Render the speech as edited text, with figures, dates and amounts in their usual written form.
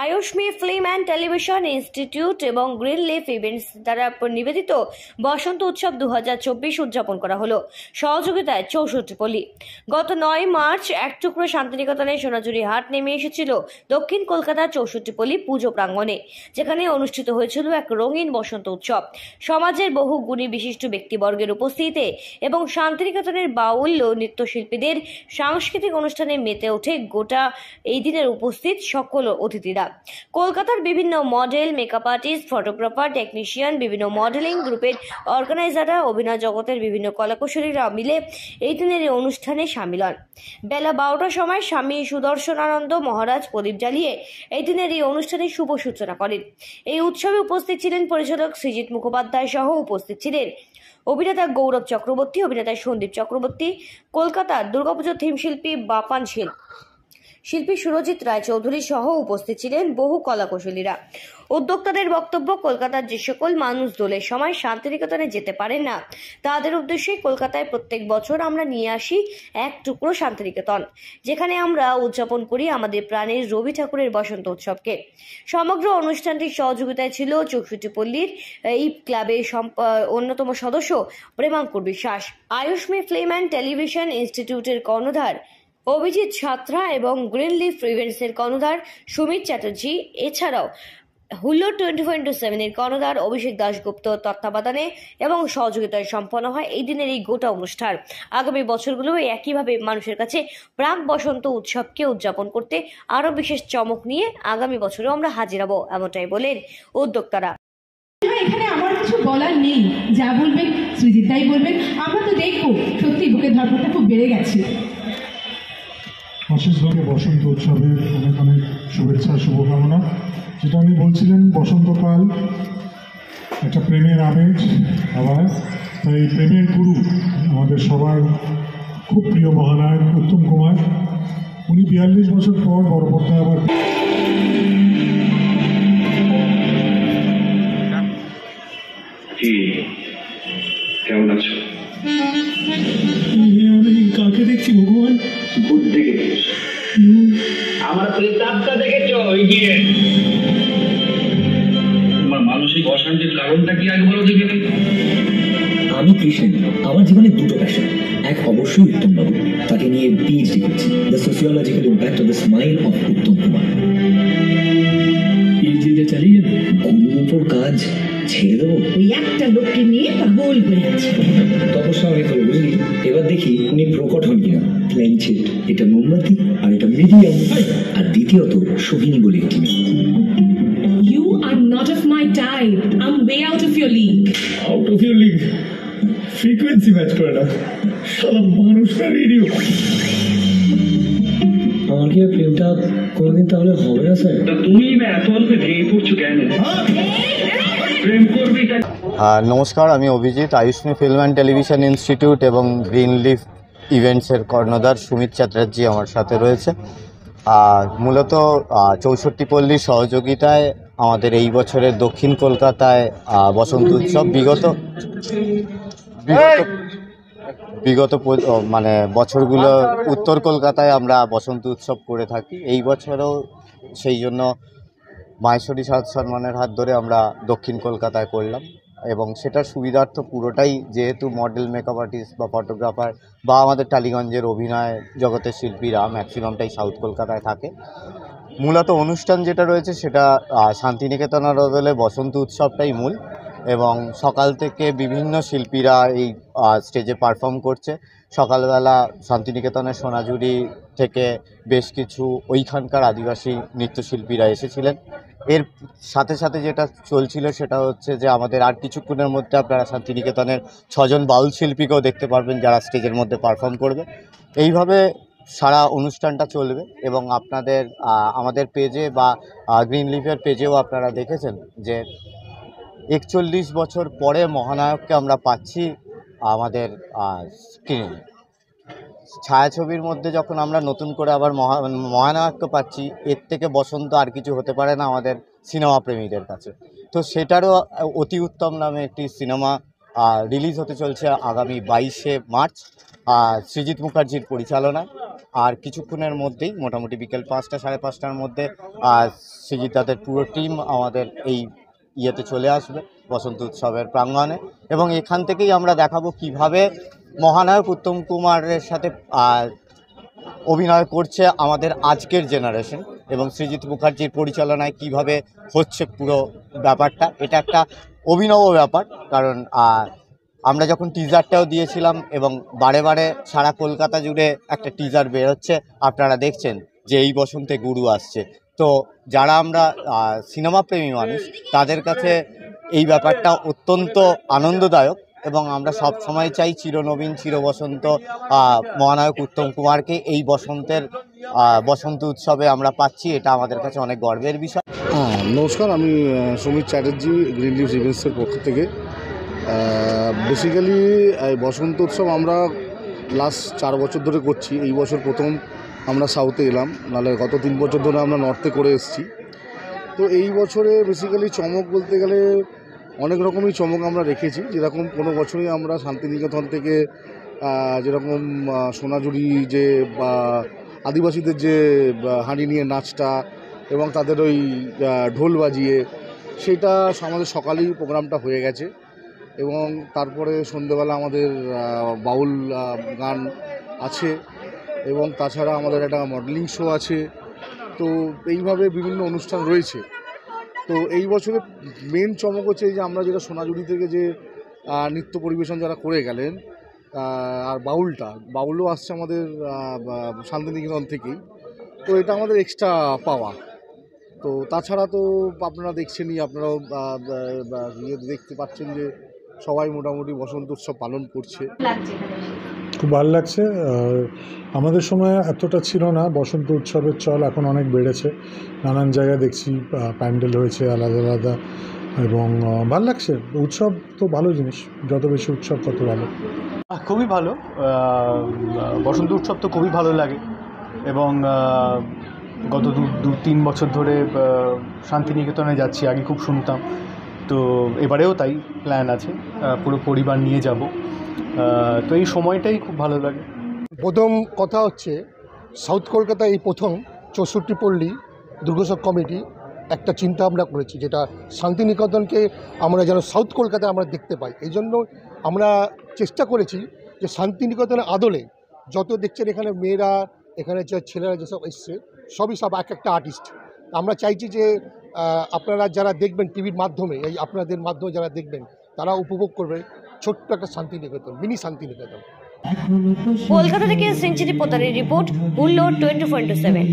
আয়ুষ্মী film and television institute এবং green leaf events দ্বারা নিবেদিত বসন্ত উৎসব 2024 উদযাপন করা হলো সহযোগিতায় 64 পল্লী। গত 9 মার্চ এক টুকরো শান্তিনিকেতনের সোনাঝুরি হাট নেমে এসেছিল দক্ষিণ কলকাতার 64 পল্লী পুজো প্রাঙ্গণে, যেখানে অনুষ্ঠিত হয়েছিল এক রঙিন বসন্ত উৎসব। সমাজের বহু গুণী বিশিষ্ট ব্যক্তিবর্গের উপস্থিতিতে এবং শান্তিনিকেতনের বাউল ও নৃত্যশিল্পীদের সাংস্কৃতিক অনুষ্ঠানে মেতে ওঠে গোটা এই দিনের উপস্থিত সকল অতিথিরা। কলকাতার বিভিন্ন model, makeup artist, photographer, technician, বিভিন্ন মডেলিং গ্রুপের অর্গানাইজাররা, অভিনয় জগতের বিভিন্ন কলাকুশলীরা মিলে এই দিনের এই অনুষ্ঠানে সামিল হন। বেলা 12টার সময় স্বামী সুদর্শনানন্দ মহারাজ প্রদীপ জ্বালিয়ে এই দিনের এই অনুষ্ঠানের শুভ সূচনা করেন। এই উৎসবে উপস্থিত ছিলেন পরিচালক সৃজিত মুখোপাধ্যায় সহ উপস্থিত ছিলেন অভিনেতা গৌরব চক্রবর্তী, অভিনেতা সন্দীপ চক্রবর্তী, কলকাতার দুর্গাপুজোর থিম শিল্পী বাপান শীল, শিল্পী সুরজিৎ রায়চৌধুরী সহ উপস্থিত ছিলেন বহু কলাকুশলীরা। উদ্যোক্তাদের বক্তব্য, কলকাতার যে সকল মানুষ দোলের সময় শান্তিনিকেতনে যেতে পারেন না, তাদের উদ্দেশ্যে কলকাতায় প্রত্যেক বছর আমরা নিয়ে আসি এক টুকরো শান্তিনিকেতন, যেখানে আমরা উদযাপন করি আমাদের প্রাণের রবি ঠাকুরের বসন্ত উৎসবকে। সমগ্র অনুষ্ঠানটির সহযোগিতায় ছিল 64 পল্লীর এই ক্লাবের অন্যতম সদস্য প্রেমাঙ্কুর বিশ্বাস, আয়ুষ্মী ফিল্ম অ্যান্ড টেলিভিশন ইনস্টিটিউটের কর্ণধার অভিজিৎ ছাত্রা এবং গ্রিন লিফ ইভেন্টসের কর্ণধার সুমিত চ্যাটার্জি, এছাড়াও হুল্লোড় 24x7 এর কর্ণধার অভিষেক দাশগুপ্ত তত্ত্বাবধানে এবং সহযোগিতায় সম্পন্ন হয় এই দিনের এই গোটা অনুষ্ঠান। আগামী বছরগুলো একইভাবে মানুষের কাছে প্রাক বসন্ত উৎসবকে উদযাপন করতে আরো বিশেষ চমক নিয়ে আগামী বছরেও আমরা হাজির হব, এমনটাই বলেন উদ্যোক্তারা। এখানে আমার কিছু বলার নেই, যা বলবেন সৃজিত দাই বলবেন। আমরা তো দেখবো সত্যি বুকের ধর্মটা খুব বেড়ে গেছে। অশেষভাবে বসন্ত উৎসবের অনেক অনেক শুভেচ্ছা, শুভকামনা। যেটা উনি বলছিলেন, বসন্তকাল একটা প্রেমের আমেজ, আবার তাই প্রেমের গুরু আমাদের সবার খুব প্রিয় মহানায়ক উত্তম কুমার, উনি 42 বছর পর বড় পর্দায় আবার কেমন আছো? আমি কাকে দেখছি ভগবান? বুদ্ধিকে আমার প্রেতাত্মা দেখেছো? গিয়ে তোমার মানসিক অশান্তির কারণটা কি আগে বলো দেখিনি। আমি কৃষ্ণ, আমার জীবনে দুটো প্যাশন। এক অবশ্যই উত্তম বাবু, তাকে নিয়ে পিএইচডি করছি, the sociological impact of the smile of Uttam Kumar. পিএইচডিতে চালিয়ে যাবে, গুরুর উপর কাজ ছেড়ে দেবো। ওই একটা লোককে নিয়ে পাগল হয়ে আছে। তপস্যা অনেক হলো বুঝলি, এবার দেখি উনি প্রকট হন কিনা। প্ল্যানচেট, এটা মোমবাতি আর এটা মিডিয়াম, আর দ্বিতীয়ত সোহিনী বলে একটি। You are not of my type. I'm way out of your league. Out of your league? Frequency match করে না, শালা মানুষটা রেডিও। আমার কি প্রেমটা কোনোদিন তাহলে হবে না স্যার? তুমি এত অল্পে ভেঙে পড়ছো কেন? প্রেম করবি? নমস্কার, আমি Abhijit, Ayushmi film and television institute এবং গ্রিন লিফ ইভেন্টসের কর্ণধার সুমিত চ্যাটার্জি আমার সাথে রয়েছে। আর মূলত 64 পল্লীর সহযোগিতায় আমাদের এই বছরের দক্ষিণ কলকাতায় বসন্ত উৎসব বিগত মানে বছরগুলো উত্তর কলকাতায় আমরা বসন্ত উৎসব করে থাকি। এই বছরও সেই জন্য মাহেশ্বরী সাজ সম্মানের হাত ধরে আমরা দক্ষিণ কলকাতায় করলাম, এবং সেটার সুবিধার্থ পুরোটাই, যেহেতু মডেল, মেকআপ আর্টিস্ট বা ফটোগ্রাফার বা আমাদের টালিগঞ্জের অভিনয় জগতের শিল্পীরা ম্যাক্সিমামটাই সাউথ কলকাতায় থাকে। মূলত অনুষ্ঠান যেটা রয়েছে সেটা শান্তিনিকেতন আদলে বসন্ত উৎসবটাই মূল, এবং সকাল থেকে বিভিন্ন শিল্পীরা এই স্টেজে পারফর্ম করছে। সকালবেলা শান্তিনিকেতনের সোনাঝুরি থেকে বেশ কিছু ওইখানকার আদিবাসী নৃত্যশিল্পীরা এসেছিলেন। এর সাথে সাথে যেটা চলছিল সেটা হচ্ছে যে আমাদের আর কিছুক্ষণের মধ্যে আপনারা শান্তিনিকেতনের 6 জন বাউল শিল্পীকেও দেখতে পারবেন, যারা স্টেজের মধ্যে পারফর্ম করবে। এইভাবে সারা অনুষ্ঠানটা চলবে, এবং আপনাদের আমাদের পেজে বা গ্রিন লিফের পেজেও আপনারা দেখেছেন যে 41 বছর পরে মহানায়ককে আমরা পাচ্ছি আমাদের স্ক্রিনে। ছায়াছবির মধ্যে যখন আমরা নতুন করে আবার মহানায়ককে পাচ্ছি, এর থেকে বসন্ত আর কিছু হতে পারে না আমাদের সিনেমা প্রেমীদের কাছে। তো সেটারও অতি উত্তম নামে একটি সিনেমা রিলিজ হতে চলছে আগামী 22শে মার্চ সৃজিত মুখার্জির পরিচালনায়। আর কিছুক্ষণের মধ্যেই মোটামুটি বিকেল 5টা সাড়ে 5টার মধ্যে সৃজিত দাদের পুরো টিম আমাদের এই ইয়েতে চলে আসবে বসন্ত উৎসবের প্রাঙ্গণে, এবং এখান থেকেই আমরা দেখাবো কিভাবে মহানায়ক উত্তম কুমারের সাথে অভিনয় করছে আমাদের আজকের জেনারেশন, এবং সৃজিত মুখার্জির পরিচালনায় কিভাবে হচ্ছে পুরো ব্যাপারটা। এটা একটা অভিনব ব্যাপার, কারণ আমরা যখন টিজারটাও দিয়েছিলাম এবং বারে বারে সারা কলকাতা জুড়ে একটা টিজার বেরোচ্ছে, আপনারা দেখছেন যে এই বসন্তে গুরু আসছে। তো যারা আমরা সিনেমা প্রেমী মানুষ তাদের কাছে এই ব্যাপারটা অত্যন্ত আনন্দদায়ক, এবং আমরা সব সময় চাই চিরনবীন চিরবসন্ত মহানায়ক উত্তম কুমারকে এই বসন্ত উৎসবে আমরা পাচ্ছি। এটা আমাদের কাছে অনেক গর্বের বিষয়। নমস্কার, আমি সুমিত চ্যাটার্জি, গ্রিন লিভস ইভেন্টসের পক্ষ থেকে। বেসিক্যালি বসন্ত উৎসব আমরা লাস্ট 4 বছর ধরে করছি। এই বছর প্রথম আমরা সাউথে এলাম, নাহলে গত 3 বছর ধরে আমরা নর্থে করে এসেছি। তো এই বছরে বেসিক্যালি চমক বলতে গেলে অনেক রকমই চমক আমরা রেখেছি। যেরকম কোনো বছরই আমরা শান্তিনিকেতন থেকে যেরকম সোনাঝুরি যে আদিবাসীদের যে হাঁড়ি নিয়ে নাচটা এবং তাদের ওই ঢোল বাজিয়ে, সেটা আমাদের সকালেই প্রোগ্রামটা হয়ে গেছে। এবং তারপরে সন্ধ্যেবেলা আমাদের বাউল গান আছে, এবং তাছাড়া আমাদের একটা মডেলিং শো আছে। তো এইভাবে বিভিন্ন অনুষ্ঠান রয়েছে। তো এই বছরে মেন চমক হচ্ছে যে আমরা যেটা সোনাঝুরি থেকে যে নৃত্য পরিবেশন যারা করে গেলেন, আর বাউলও আসছে আমাদের শান্তিনিকেতন থেকেই। তো এটা আমাদের এক্সট্রা পাওয়া। তো তাছাড়া তো আপনারা দেখছেনই, আপনারাও দেখতে পাচ্ছেন যে সবাই মোটামুটি বসন্ত উৎসব পালন করছে। খুব ভালো লাগছে। আমাদের সময় এতটা ছিল না বসন্ত উৎসবের চল, এখন অনেক বেড়েছে। নানান জায়গায় দেখছি প্যান্ডেল হয়েছে আলাদা আলাদা, এবং ভালো লাগছে। উৎসব তো ভালো জিনিস, যত বেশি উৎসব তত ভালো। খুবই ভালো, বসন্ত উৎসব তো খুবই ভালো লাগে। এবং গত 2-3 বছর ধরে শান্তিনিকেতনে যাচ্ছি, আগে খুব শুনতাম, তো এবারেও তাই প্ল্যান আছে, পুরো পরিবার নিয়ে যাব। তো এই সময়টাই খুব ভালো লাগে। প্রথম কথা হচ্ছে সাউথ কলকাতায় এই প্রথম 64 পল্লী দুর্গোৎসব কমিটি একটা চিন্তা আমরা করেছি, যেটা শান্তিনিকেতনকে আমরা যেন সাউথ কলকাতায় আমরা দেখতে পাই। এই জন্য আমরা চেষ্টা করেছি যে শান্তিনিকেতনের আদলে যত দেখছেন এখানে মেয়েরা, এখানে যে ছেলেরা যেসব এসছে সবই সব একটা আর্টিস্ট। আমরা চাইছি যে আপনারা যারা দেখবেন টিভির মাধ্যমে, এই আপনাদের মাধ্যমে যারা দেখবেন তারা উপভোগ করবে ছোট্ট একটা শান্তিনিকেতন, মিনি শান্তিনিকেতন। কলকাতা থেকে সেঞ্চুরি পোতারের রিপোর্ট, হুল্লোড় 24/7।